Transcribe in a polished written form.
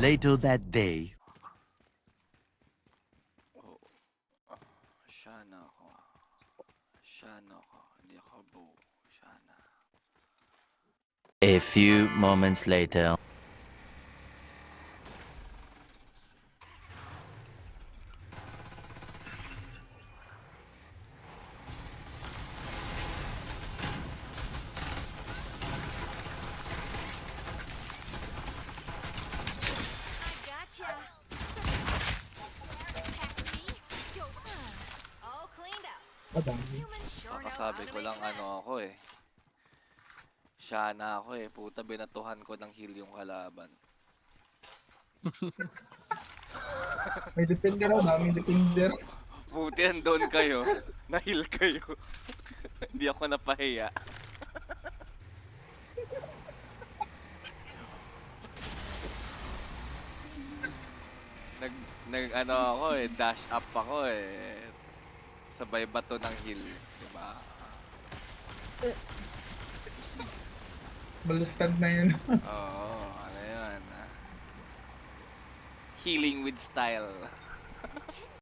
Later that day. Oh, Shana ako. Shana ako. Hindi ako buo. Shana. A few moments later. I gotcha. Attack me. Yo. All cleaned up. Madami. Humans sure know how Kakasabi to ko make lang a mess. ano ako eh. Shana ako eh. Puta, binatuhan ko ng heal yung kalaban. May defender raw, daming defender. Buti andun kayo. Na-heal kayo. Hindi ako napahiya. nag ano ako eh, dash up ako eh. Sabay bato ng heal, diba? Baliktad na yun. Oo, ano yun. Healing with style.